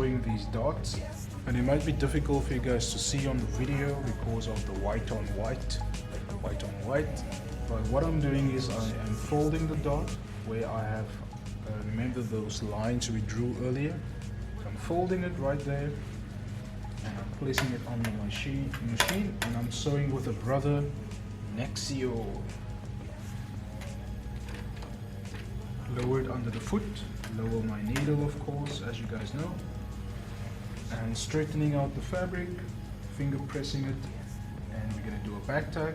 sewing these dots, and it might be difficult for you guys to see on the video because of the white on white. But what I'm doing is I am folding the dot where I have remember those lines we drew earlier. So I'm folding it right there, and I'm placing it on the machine, and I'm sewing with a brother Nexio. Lower it under the foot, lower my needle of course, as you guys know, and straightening out the fabric, finger pressing it, and we're going to do a back tack.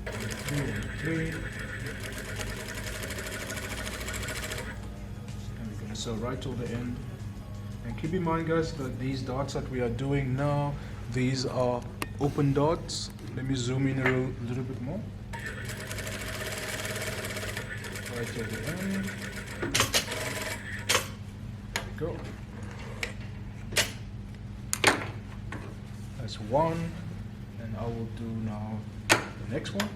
1, 2, 3, and we're going to sew right till the end. And keep in mind guys that these dots that we are doing now, these are open dots. Let me zoom in a little bit more. Right till the end. There we go. That's one, and I will do now the next one.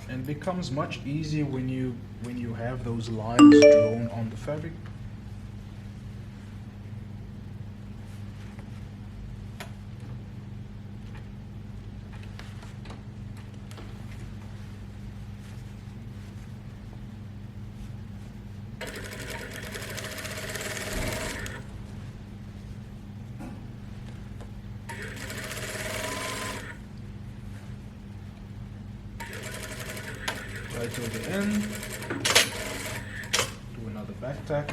And it becomes much easier when you have those lines drawn on the fabric. Right till the end, do another back tack.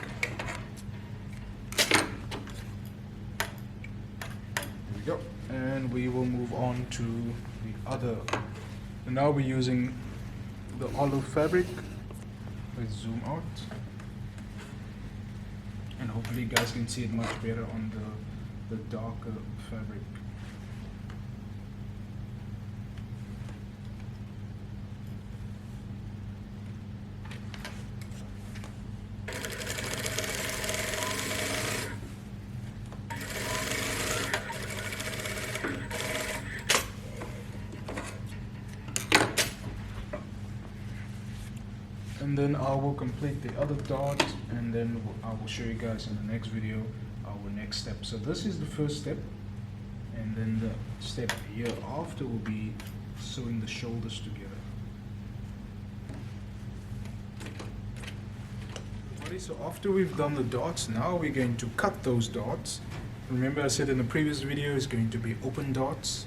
There we go, and we will move on to the other. And now we're using the olive fabric. Let's zoom out, and hopefully you guys can see it much better on the darker fabric. And then I will complete the other dot, and then I will show you guys in the next video our next step. So this is the first step, and then the step here after will be sewing the shoulders together. So after we've done the dots, now we're going to cut those dots. Remember I said in the previous video it's going to be open dots,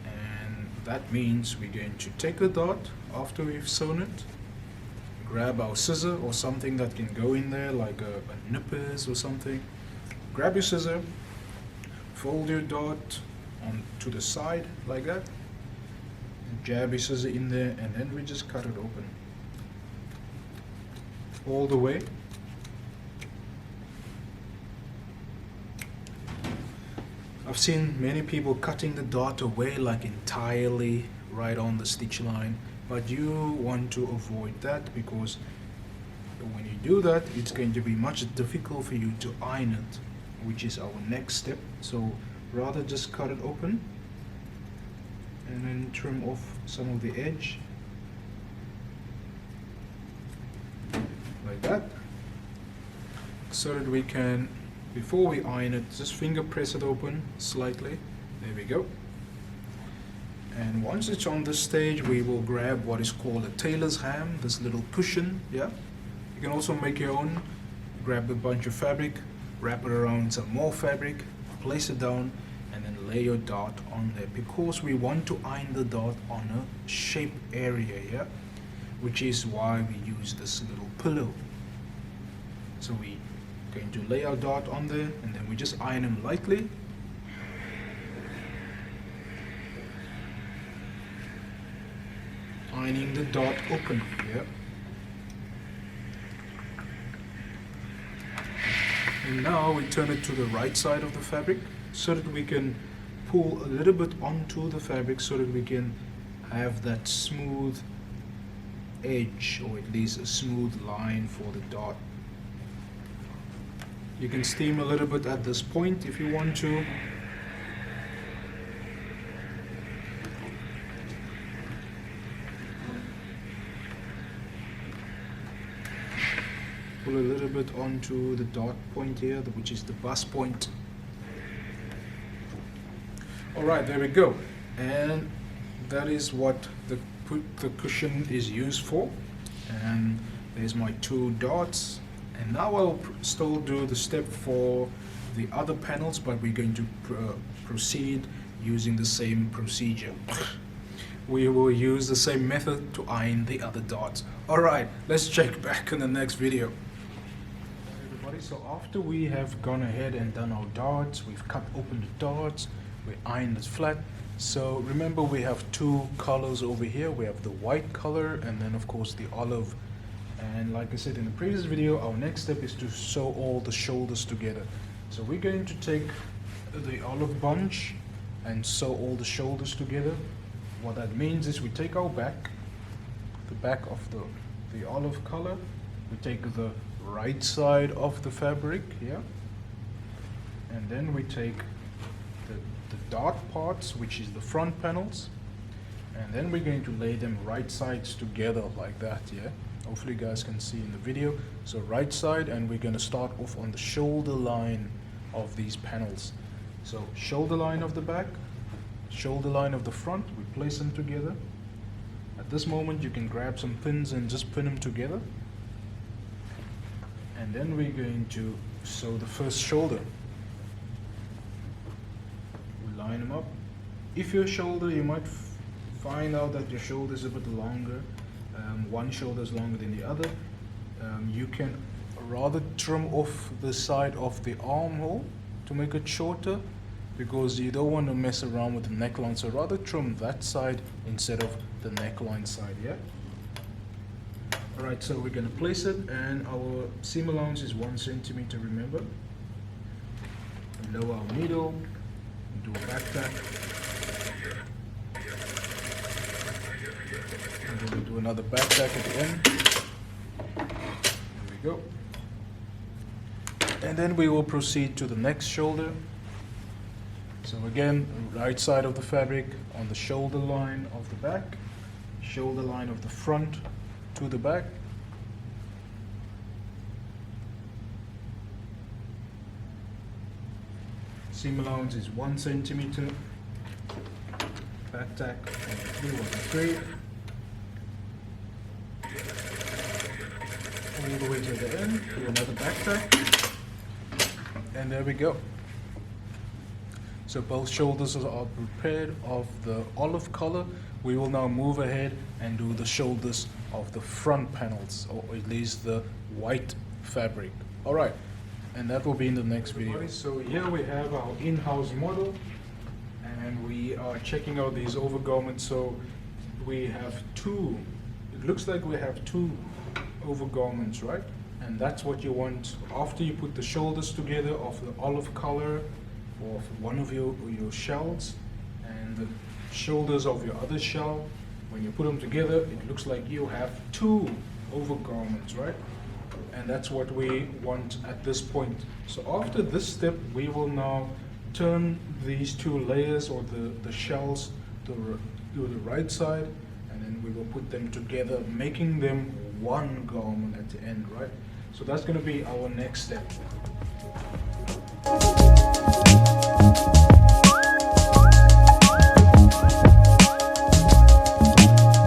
and that means we're going to take the dot after we've sewn it, grab our scissor or something that can go in there like a nippers or something. Grab your scissor, fold your dot on to the side like that, and jab your scissor in there, and then we just cut it open all the way. I've seen many people cutting the dot away like entirely right on the stitch line, but you want to avoid that, because when you do that it's going to be much difficult for you to iron it, which is our next step. So rather just cut it open and then trim off some of the edge like that, so that we can, before we iron it, just finger press it open slightly. There we go. And once it's on this stage, we will grab what is called a tailor's ham, this little cushion. Yeah, you can also make your own. Grab a bunch of fabric, wrap it around some more fabric, place it down, and then lay your dot on there, because we want to iron the dot on a shape area. Yeah, which is why we use this little pillow. So we going to lay our dot on there, and then we just iron them lightly. Ironing the dot open. Yeah. And now we turn it to the right side of the fabric, so that we can pull a little bit onto the fabric, so that we can have that smooth edge, or at least a smooth line for the dot. You can steam a little bit at this point if you want to. pull a little bit onto the dot point here, which is the bus point. Alright, there we go. And that is what the cushion is used for. And there's my 2 dots. And now I'll still do the step for the other panels, but we're going to proceed using the same procedure. We will use the same method to iron the other dots. Alright, let's check back in the next video. Everybody, so after we have gone ahead and done our dots, we've cut open the dots, we ironed it flat. So remember, we have 2 colors over here. We have the white color and then of course the olive. And like I said in the previous video, our next step is to sew all the shoulders together. So we're going to take the olive bunch and sew all the shoulders together. What that means is we take our back, the back of the olive color, we take the right side of the fabric here, and then we take the dot parts, which is the front panels, and then we're going to lay them right sides together like that, yeah? Hopefully you guys can see in the video. So right side, and we're going to start off on the shoulder line of these panels. So shoulder line of the back, shoulder line of the front, we place them together. At this moment you can grab some pins and just pin them together. And then we're going to sew the first shoulder. We line them up. If your shoulder, you might find out that your shoulder is a bit longer. One shoulder is longer than the other. You can rather trim off the side of the armhole to make it shorter, because you don't want to mess around with the neckline, so rather trim that side instead of the neckline side, yeah? Alright, so we're going to place it, and our seam allowance is 1 centimeter, remember? Lower our needle, do a back tack, and then we do another back tack at the end. There we go. And then we will proceed to the next shoulder. So again, right side of the fabric on the shoulder line of the back, shoulder line of the front to the back. Seam allowance is 1 centimeter. Back tack, 3, 1, 3. All the way to the end, do another back tack. And there we go. So both shoulders are prepared of the olive color. We will now move ahead and do the shoulders of the front panels, or at least the white fabric. Alright, and that will be in the next video. So here we have our in-house model, and we are checking out these overgarments. So we have 2, it looks like we have 2 overgarments, right? And that's what you want after you put the shoulders together of the olive color of one of your shells and the shoulders of your other shell. When you put them together, it looks like you have 2 overgarments, right? And that's what we want at this point. So after this step, we will now turn these 2 layers, or the shells, to the right side, and then we will put them together, making them one garment at the end, right? So that's going to be our next step.